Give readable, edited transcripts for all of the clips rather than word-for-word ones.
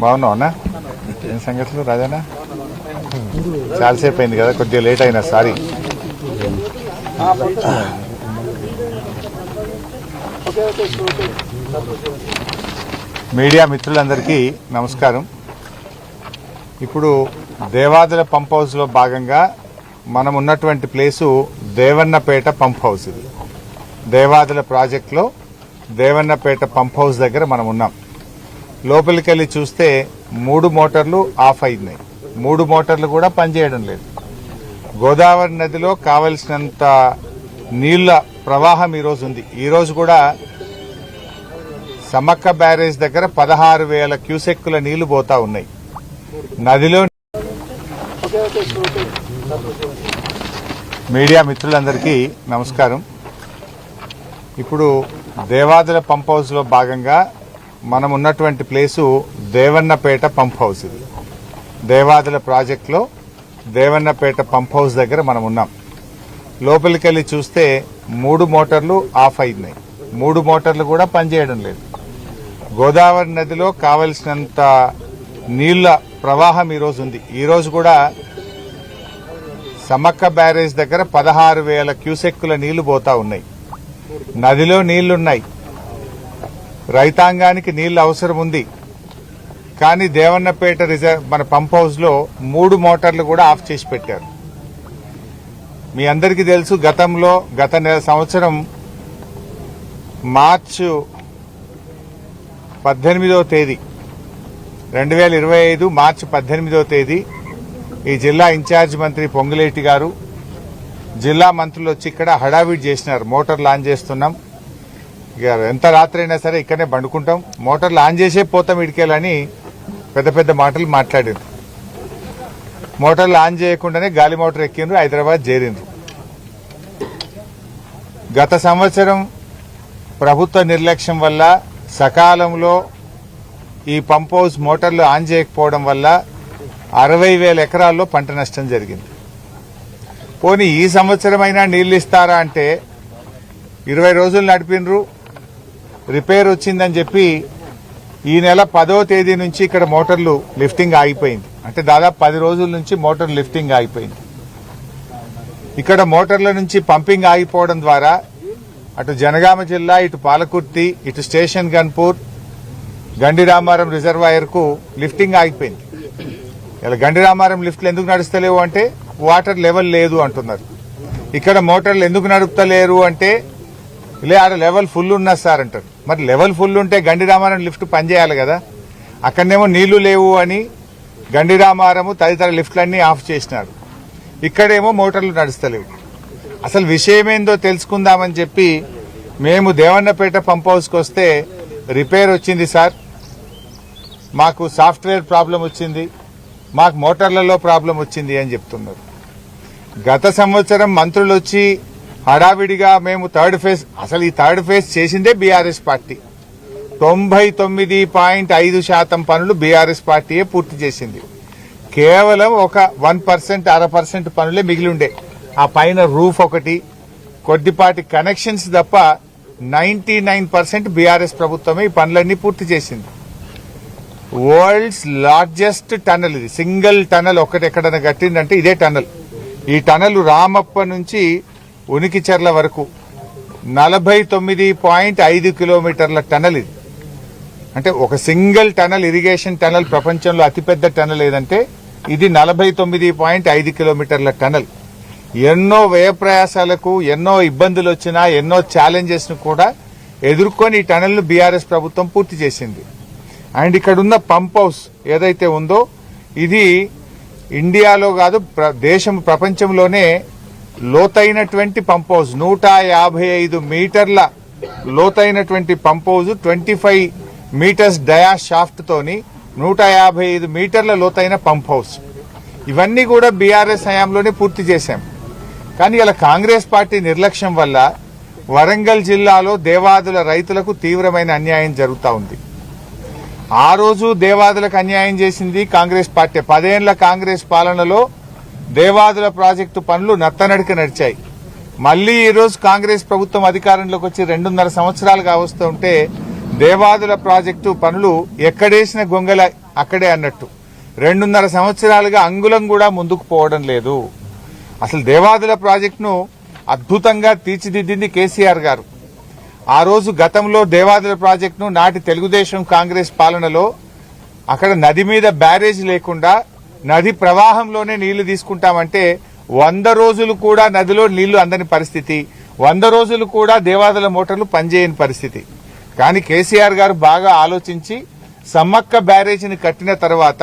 బాగున్నావు అన్న? ఏం సంగతులు రాజానా? చాలాసేపు అయింది కదా, కొద్దిగా లేట్ అయినా సారీ. మీడియా మిత్రులందరికీ నమస్కారం. ఇప్పుడు దేవాదుల పంప్ హౌస్లో భాగంగా మనం ఉన్నటువంటి ప్లేసు దేవన్నపేట పంప్ హౌస్. ఇది దేవాదుల ప్రాజెక్టులో దేవన్నపేట పంప్ హౌస్ దగ్గర మనం ఉన్నాం. లోపలికి వెళ్ళి చూస్తే 3 మోటార్లు ఆఫ్ అయినాయి. 3 మోటార్లు కూడా పనిచేయడం లేదు. గోదావరి నదిలో కావలసినంత నీళ్ల ప్రవాహం ఈరోజు ఉంది. ఈరోజు కూడా సమ్మక్క బ్యారేజ్ దగ్గర 16,000 క్యూసెక్కుల నీళ్లు పోతా ఉన్నాయి నదిలో. మీడియా మిత్రులందరికీ నమస్కారం. ఇప్పుడు దేవాదుల పంప్ హౌస్లో భాగంగా మనం ఉన్నటువంటి ప్లేసు దేవన్నపేట పంప్ హౌస్. ఇది దేవాదుల ప్రాజెక్టులో దేవన్నపేట పంప్ హౌస్ దగ్గర మనం ఉన్నాం. లోపలికి వెళ్ళి చూస్తే 3 మోటార్లు ఆఫ్ అయినాయి. 3 మోటార్లు కూడా పనిచేయడం లేదు. గోదావరి నదిలో కావలసినంత నీళ్ల ప్రవాహం ఈరోజు ఉంది. ఈరోజు కూడా సమ్మక్క బ్యారేజ్ దగ్గర 16,000 క్యూసెక్కుల నీళ్లు పోతా ఉన్నాయి. నదిలో నీళ్లున్నాయి. రైతాంగానికి నీళ్లు అవసరం ఉంది. కానీ దేవన్నపేట మన పంప్ హౌస్ లో 3 మోటార్లు కూడా ఆఫ్ చేసి పెట్టారు. మీ అందరికీ తెలుసు, గత సంవత్సరం మార్చి 18వ తేదీ 2025 మార్చి 18వ తేదీ ఈ జిల్లా ఇన్ఛార్జ్ మంత్రి పొంగులేటి గారు, జిల్లా మంత్రులు వచ్చి ఇక్కడ హడావిడి చేసినారు. మోటార్లు ఆన్ చేస్తున్నాం, ఇక ఎంత రాత్రి అయినా సరే ఇక్కడనే బండుకుంటాం, మోటార్లు ఆన్ చేసే పోతాం ఇడికేలని పెద్ద పెద్ద మాటలు మాట్లాడారు. మోటార్లు ఆన్ చేయకుండానే గాలి మోటార్ ఎక్కిండ్రు, హైదరాబాద్ చేరిండ్రు. గత సంవత్సరం ప్రభుత్వ నిర్లక్ష్యం వల్ల సకాలంలో ఈ పంప్ హౌస్ మోటార్లు ఆన్ చేయకపోవడం వల్ల 60,000 ఎకరాల్లో పంట నష్టం జరిగింది. పోనీ ఈ సంవత్సరమైనా నీళ్లు ఇస్తారా అంటే 20 రోజులు నడిపినరు, రిపేర్ వచ్చిందని చెప్పి ఈ నెల 10వ తేదీ నుంచి ఇక్కడ మోటార్లు లిఫ్టింగ్ ఆగిపోయింది. అంటే దాదాపు 10 రోజుల నుంచి మోటార్ లిఫ్టింగ్ ఆగిపోయింది. ఇక్కడ మోటార్ల నుంచి పంపింగ్ ఆగిపోవడం ద్వారా అటు జనగామ జిల్లా, ఇటు పాలకుర్తి, ఇటు స్టేషన్ గన్పూర్, గండిరామారం రిజర్వాయర్ కు లిఫ్టింగ్ ఆగిపోయింది. ఇలా గండిరామారం లిఫ్ట్లు ఎందుకు నడుస్తలేవు అంటే వాటర్ లెవెల్ లేదు అంటున్నారు. ఇక్కడ మోటార్లు ఎందుకు నడుపుతలేరు అంటే ఆడ లెవెల్ ఫుల్ ఉన్నా సార్ అంటారు. మరి లెవెల్ ఫుల్ ఉంటే గండిరామారం లిఫ్ట్ పనిచేయాలి కదా. అక్కడనేమో నీళ్లు లేవు అని గండిరామారము తదితర లిఫ్ట్లన్నీ ఆఫ్ చేసినారు. ఇక్కడేమో మోటార్లు నడుస్తలేవు. అసలు విషయమేందో తెలుసుకుందామని చెప్పి మేము దేవన్నపేట పంప్ హౌస్కి వస్తే రిపేర్ వచ్చింది సార్, మాకు సాఫ్ట్వేర్ ప్రాబ్లం వచ్చింది, మాకు మోటార్లలో ప్రాబ్లం వచ్చింది అని చెప్తున్నారు. గత సంవత్సరం మంత్రులు వచ్చి హడావిడిగా మేము థర్డ్ ఫేజ్, అసలు ఈ థర్డ్ ఫేజ్ చేసిందే బీఆర్ఎస్ పార్టీ. 99.5% పనులు బీఆర్ఎస్ పార్టీయే పూర్తి చేసింది. కేవలం ఒక 1%, 0.5% పనులే మిగిలి ఉండే. ఆ పైన రూఫ్ ఒకటి, కొద్దిపాటి కనెక్షన్స్ తప్ప 99% బీఆర్ఎస్ ప్రభుత్వమే ఈ పనులన్నీ పూర్తి చేసింది. వరల్డ్స్ లార్జెస్ట్ టనల్ ఇది. సింగిల్ టనల్ ఒకటి ఎక్కడైనా కట్టిందంటే ఇదే టనల్. ఈ టనల్ రామప్ప నుంచి ఉనికిచెర్ల వరకు 49.5 కిలోమీటర్ల టనల్ ఇది. అంటే ఒక సింగిల్ టనల్, ఇరిగేషన్ టనల్ ప్రపంచంలో అతిపెద్ద టనల్ ఏదంటే ఇది 49.5 కిలోమీటర్ల టనల్. ఎన్నో వ్యయ ప్రయాసాలకు, ఎన్నో ఇబ్బందులు వచ్చినా, ఎన్నో ఛాలెంజెస్ ను కూడా ఎదుర్కొని ఈ టనల్ ను బీఆర్ఎస్ ప్రభుత్వం పూర్తి చేసింది. అండ్ ఇక్కడున్న పంప్ హౌస్ ఏదైతే ఉందో ఇది ఇండియాలో కాదు ప్రపంచంలోనే లోతైనటువంటి పంప్ హౌస్. 155 మీటర్ల లోతైనటువంటి పంప్ హౌస్, 25 మీటర్స్ డయా షాఫ్ట్ తోని 155 మీటర్ల లోతైన పంప్ హౌస్. ఇవన్నీ కూడా బీఆర్ఎస్ హయాంలోనే పూర్తి చేశాం. కానీ ఇలా కాంగ్రెస్ పార్టీ నిర్లక్ష్యం వల్ల వరంగల్ జిల్లాలో దేవాదుల రైతులకు తీవ్రమైన అన్యాయం జరుగుతూ ఉంది. ఆ రోజు దేవాదులకు అన్యాయం చేసింది కాంగ్రెస్ పార్టీ. 10 ఏళ్ల కాంగ్రెస్ పాలనలో దేవాదుల ప్రాజెక్టు పనులు నత్తనడక నడిచాయి. మళ్లీ ఈ రోజు కాంగ్రెస్ ప్రభుత్వం అధికారంలోకి వచ్చి 2.5 సంవత్సరాలుగా వస్తుంటే దేవాదుల ప్రాజెక్టు పనులు ఎక్కడేసిన గొంగల అక్కడే అన్నట్టు 2.5 సంవత్సరాలుగా అంగుళం కూడా ముందుకు పోవడం లేదు. అసలు దేవాదుల ప్రాజెక్టును అద్భుతంగా తీర్చిదిద్దింది కేసీఆర్ గారు. ఆ రోజు గతంలో దేవాదుల ప్రాజెక్టును నాటి తెలుగుదేశం కాంగ్రెస్ పాలనలో అక్కడ నది మీద బ్యారేజ్ లేకుండా నది ప్రవాహంలోనే నీళ్లు తీసుకుంటామంటే 100 రోజులు కూడా నదిలో నీళ్లు అందని పరిస్థితి, 100 రోజులు కూడా దేవాదుల మోటార్లు పనిచేయని పరిస్థితి. కానీ కేసీఆర్ గారు బాగా ఆలోచించి సమ్మక్క బ్యారేజీని కట్టిన తర్వాత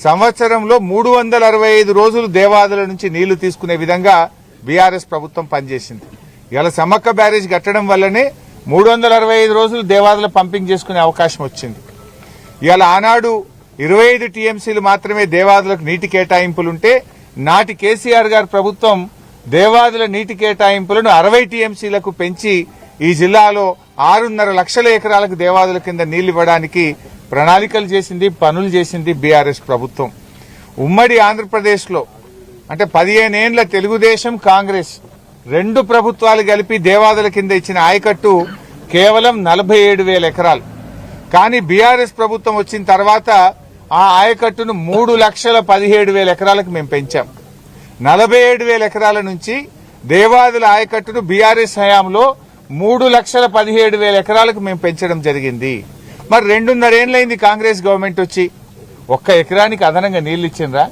సంవత్సరంలో 365 రోజులు దేవాదుల నుంచి నీళ్లు తీసుకునే విధంగా బీఆర్ఎస్ ప్రభుత్వం పనిచేసింది. ఇలా సమ్మక్క బ్యారేజ్ కట్టడం వల్లనే 365 రోజులు దేవాదుల పంపింగ్ చేసుకునే అవకాశం వచ్చింది. ఇవాళ ఆనాడు 25 టీఎంసీలు మాత్రమే దేవాదులకు నీటి కేటాయింపులుంటే నాటి కేసీఆర్ గారి ప్రభుత్వం దేవాదుల నీటి కేటాయింపులను 60 టీఎంసీలకు పెంచి ఈ జిల్లాలో 6.5 లక్షల ఎకరాలకు దేవాదుల కింద నీళ్లు ఇవ్వడానికి ప్రణాళికలు చేసింది, పనులు చేసింది బీఆర్ఎస్ ప్రభుత్వం. ఉమ్మడి ఆంధ్రప్రదేశ్ లో అంటే 15 ఏండ్ల తెలుగుదేశం కాంగ్రెస్ 2 ప్రభుత్వాలు కలిపి దేవాదుల కింద ఇచ్చిన ఆయకట్టు కేవలం 47,000 ఎకరాలు. కానీ బీఆర్ఎస్ ప్రభుత్వం వచ్చిన తర్వాత ఆ ఆయకట్టును 3,17,000 ఎకరాలకు మేము పెంచాం. 47,000 ఎకరాల నుంచి దేవాదుల ఆయకట్టును బీఆర్ఎస్ హయాంలో 3,17,000 ఎకరాలకు మేము పెంచడం జరిగింది. మరి 2.5 ఏళ్లైంది కాంగ్రెస్ గవర్నమెంట్ వచ్చి, ఒక్క ఎకరానికి అదనంగా నీళ్లు ఇచ్చిండ్రా?